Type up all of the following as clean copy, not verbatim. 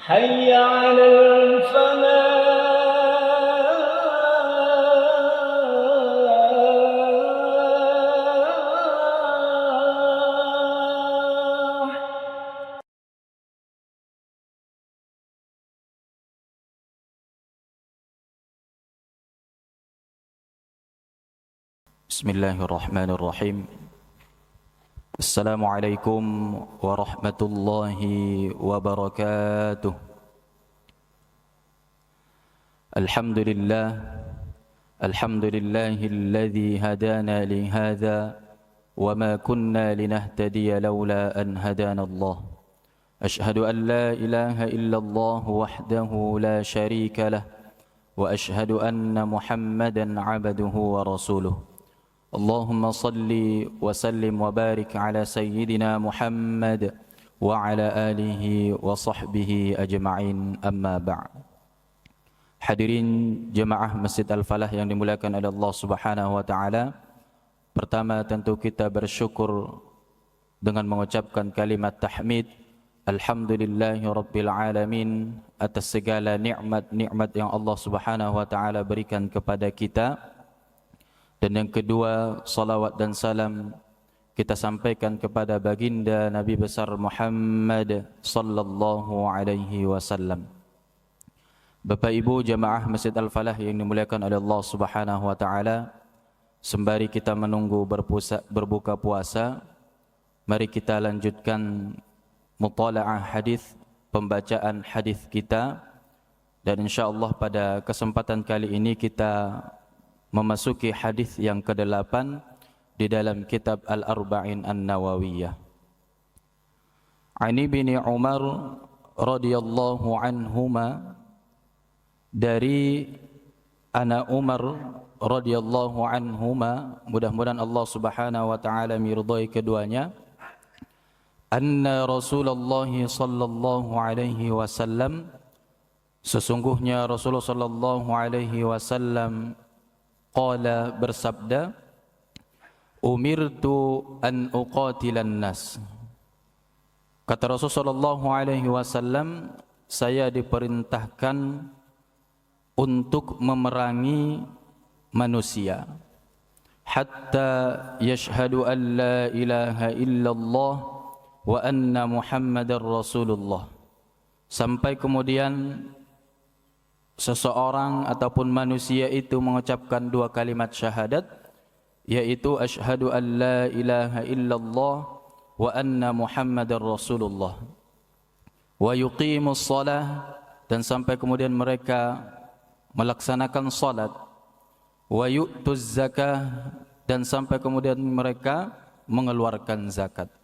حي على الفلاح. Bismillahirrahmanirrahim. Assalamualaikum warahmatullahi wabarakatuh. Alhamdulillahilladzi hadana li hadza wa ma kunna linahtadiya laula an hadana Allah. Ashhadu an la ilaha illallah wahdahu la syarika lah wa ashhadu anna Muhammadan 'abduhu wa rasuluh. Allahumma salli wa sallim wa barik ala sayyidina Muhammad wa ala alihi wa sahbihi ajma'in, amma ba'd. Hadirin jemaah Masjid Al-Falah yang dimuliakan oleh Allah Subhanahu wa taala. Pertama tentu kita bersyukur dengan mengucapkan kalimat tahmid, alhamdulillahi rabbil alamin, atas segala nikmat-nikmat yang Allah Subhanahu wa taala berikan kepada kita. Dan yang kedua, salawat dan salam kita sampaikan kepada baginda Nabi besar Muhammad sallallahu alaihi wasallam. Bapak Ibu jemaah Masjid Al-Falah yang dimuliakan oleh Allah Subhanahu wa taala, sembari kita menunggu berbuka puasa, mari kita lanjutkan mutalaah hadis, pembacaan hadis kita, dan insyaallah pada kesempatan kali ini kita memasuki hadis yang ke-8 di dalam kitab Al-Arba'in An-Nawawiyah. Ani bin Umar radhiyallahu anhuma, dari anak Umar radhiyallahu anhuma, mudah-mudahan Allah Subhanahu wa taala meridai keduanya, anna Rasulullah sallallahu alaihi wasallam, sesungguhnya Rasulullah sallallahu alaihi wasallam qala, bersabda, umirtu an uqatilan nas. Kata Rasulullah sallallahu alaihi wasallam, saya diperintahkan untuk memerangi manusia hatta yashhadu an la ilaha illallah wa anna Muhammadar Rasulullah, sampai kemudian seseorang ataupun manusia itu mengucapkan dua kalimat syahadat, yaitu asyhadu an la ilaha illallah wa anna Muhammadar Rasulullah, wa yuqimus shalah, dan sampai kemudian mereka melaksanakan salat, wa yu'tuz zakah, dan sampai kemudian mereka mengeluarkan zakat.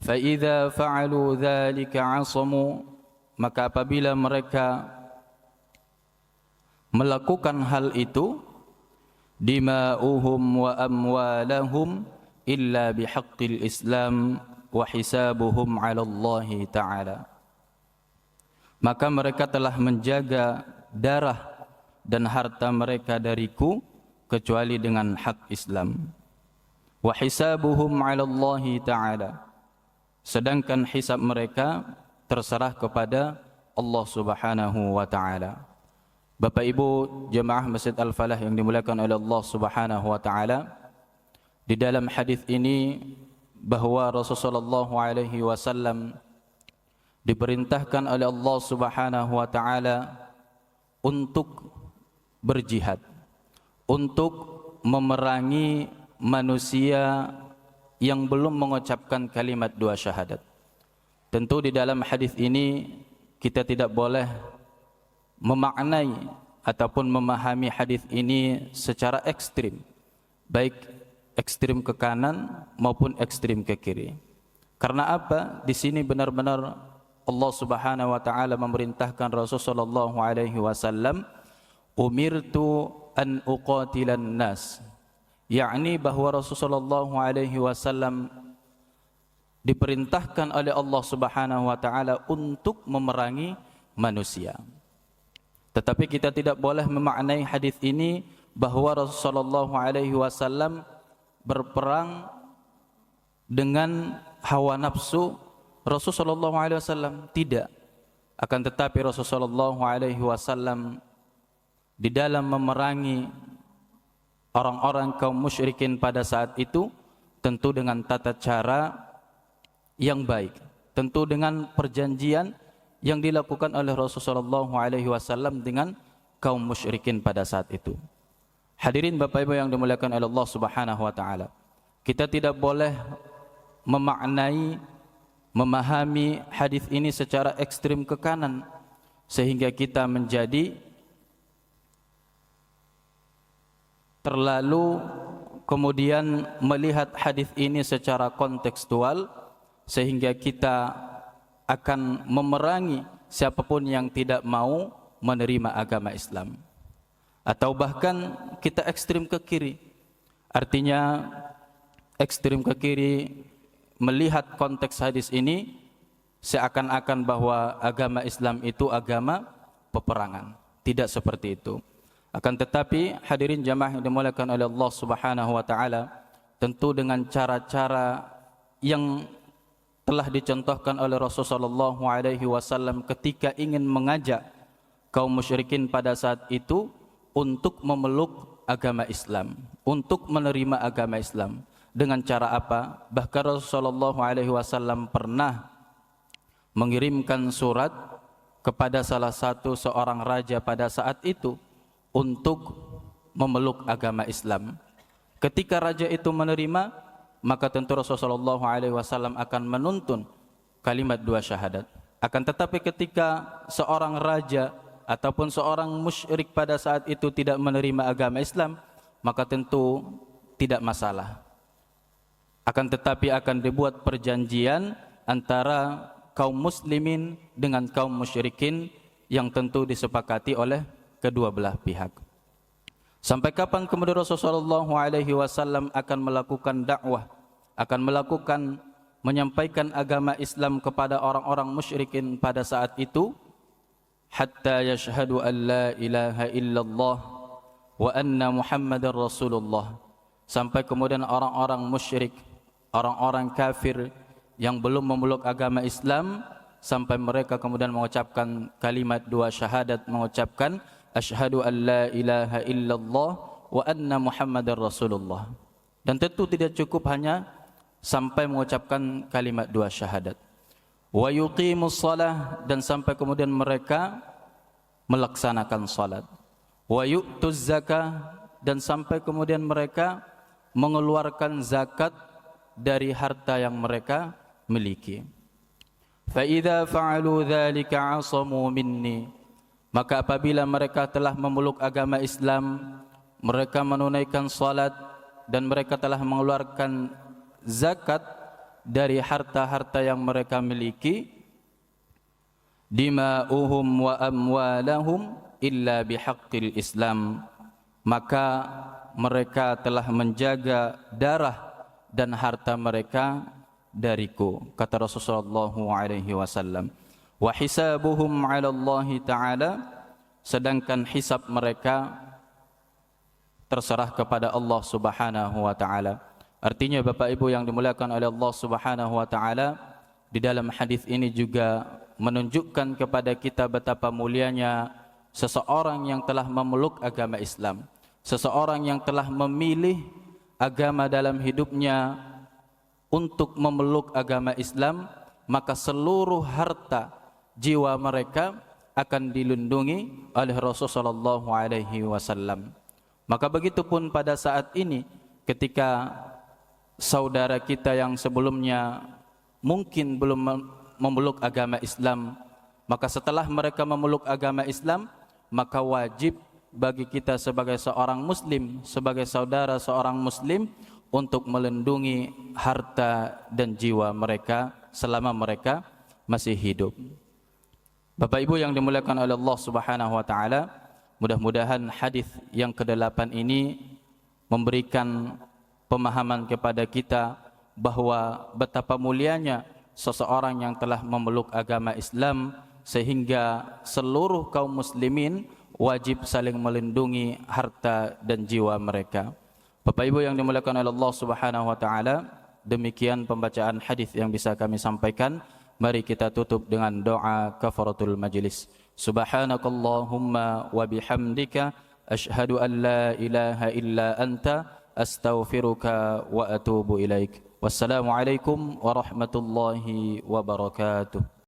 Fa idza fa'alu dzalika 'asamu, maka apabila mereka melakukan hal itu, dima'uhum wa amwalahum illa bihaqqil Islam wa hisabuhum 'ala Allah ta'ala, maka mereka telah menjaga darah dan harta mereka dariku kecuali dengan hak Islam. Wa hisabuhum 'ala Allah ta'ala, sedangkan hisab mereka terserah kepada Allah Subhanahu wa taala. Bapak Ibu jemaah Masjid Al-Falah yang dimuliakan oleh Allah Subhanahu wa taala, di dalam hadis ini bahwa Rasulullah alaihi wasallam diperintahkan oleh Allah Subhanahu wa taala untuk berjihad, untuk memerangi manusia yang belum mengucapkan kalimat dua syahadat. Tentu di dalam hadis ini kita tidak boleh memaknai ataupun memahami hadis ini secara ekstrim, baik ekstrim ke kanan maupun ekstrim ke kiri. Karena apa? Di sini benar-benar Allah Subhanahu wa taala memerintahkan Rasulullah sallallahu alaihi wasallam, umirtu an uqatilan nas, yakni bahwa Rasulullah sallallahu alaihi wasallam diperintahkan oleh Allah Subhanahu wa taala untuk memerangi manusia. Tetapi kita tidak boleh memaknai hadis ini bahwa Rasulullah alaihi wasallam berperang dengan hawa nafsu Rasulullah SAW. Tidak. Akan tetapi Rasulullah SAW di dalam memerangi orang-orang kaum musyrikin pada saat itu tentu dengan tata cara yang baik, tentu dengan perjanjian yang dilakukan oleh Rasulullah SAW dengan kaum musyrikin pada saat itu. Hadirin Bapak Ibu yang dimuliakan oleh Allah Subhanahu wa taala. Kita tidak boleh memahami hadis ini secara ekstrim ke kanan sehingga kita menjadi terlalu kemudian melihat hadis ini secara kontekstual sehingga kita akan memerangi siapapun yang tidak mau menerima agama Islam. Atau bahkan kita ekstrim ke kiri. Artinya ekstrim ke kiri melihat konteks hadis ini seakan-akan bahwa agama Islam itu agama peperangan. Tidak seperti itu. Akan tetapi hadirin jamaah yang dimuliakan oleh Allah Subhanahu wa taala, tentu dengan cara-cara yang telah dicontohkan oleh Rasulullah SAW ketika ingin mengajak kaum musyrikin pada saat itu untuk memeluk agama Islam, untuk menerima agama Islam. Dengan cara apa? Bahkan Rasulullah SAW pernah mengirimkan surat kepada salah satu seorang raja pada saat itu untuk memeluk agama Islam. Ketika raja itu menerima, maka tentu Rasulullah SAW akan menuntun kalimat dua syahadat. Akan tetapi ketika seorang raja ataupun seorang musyrik pada saat itu tidak menerima agama Islam, maka tentu tidak masalah. Akan tetapi akan dibuat perjanjian antara kaum muslimin dengan kaum musyrikin yang tentu disepakati oleh kedua belah pihak. Sampai kapan kemudian Rasulullah SAW akan melakukan dakwah, akan melakukan menyampaikan agama Islam kepada orang-orang musyrikin pada saat itu? Hatta yashhadu an la ilaha illallah wa anna Muhammadar Rasulullah. Sampai kemudian orang-orang musyrik, orang-orang kafir yang belum memeluk agama Islam, sampai mereka kemudian mengucapkan kalimat dua syahadat, mengucapkan asyhadu an la ilaha illallah wa anna Muhammadar Rasulullah. Dan tentu tidak cukup hanya sampai mengucapkan kalimat dua syahadat. Wa yuqimus shalah, dan sampai kemudian mereka melaksanakan salat. Wa yu'tuz zakah, dan sampai kemudian mereka mengeluarkan zakat dari harta yang mereka miliki. Fa idza fa'alu dzalika 'asamu minni, maka apabila mereka telah memeluk agama Islam, mereka menunaikan salat dan mereka telah mengeluarkan zakat dari harta-harta yang mereka miliki, dima'uhum wa amwalahum illa bihaqqil Islam, maka mereka telah menjaga darah dan harta mereka dariku, kata Rasulullah SAW. Wa hisabuhum 'ala Allah Ta'ala, sedangkan hisab mereka terserah kepada Allah Subhanahu wa taala. Artinya Bapak Ibu yang dimuliakan oleh Allah Subhanahu wa taala, di dalam hadis ini juga menunjukkan kepada kita betapa mulianya seseorang yang telah memeluk agama Islam, seseorang yang telah memilih agama dalam hidupnya untuk memeluk agama Islam, maka seluruh harta jiwa mereka akan dilindungi oleh Rasulullah SAW. Maka begitupun pada saat ini ketika saudara kita yang sebelumnya mungkin belum memeluk agama Islam, maka setelah mereka memeluk agama Islam, maka wajib bagi kita sebagai seorang muslim, sebagai saudara seorang muslim, untuk melindungi harta dan jiwa mereka selama mereka masih hidup. Bapak Ibu yang dimuliakan oleh Allah Subhanahu wa taala, mudah-mudahan hadis yang ke-8 ini memberikan pemahaman kepada kita bahwa betapa mulianya seseorang yang telah memeluk agama Islam, sehingga seluruh kaum muslimin wajib saling melindungi harta dan jiwa mereka. Bapak Ibu yang dimuliakan oleh Allah Subhanahu wa taala, demikian pembacaan hadis yang bisa kami sampaikan. Mari kita tutup dengan doa kafaratul majlis. Subhanakallahumma wa bihamdika asyhadu an la ilaha illa anta astaghfiruka wa atubu ilaik. Wassalamualaikum warahmatullahi wabarakatuh.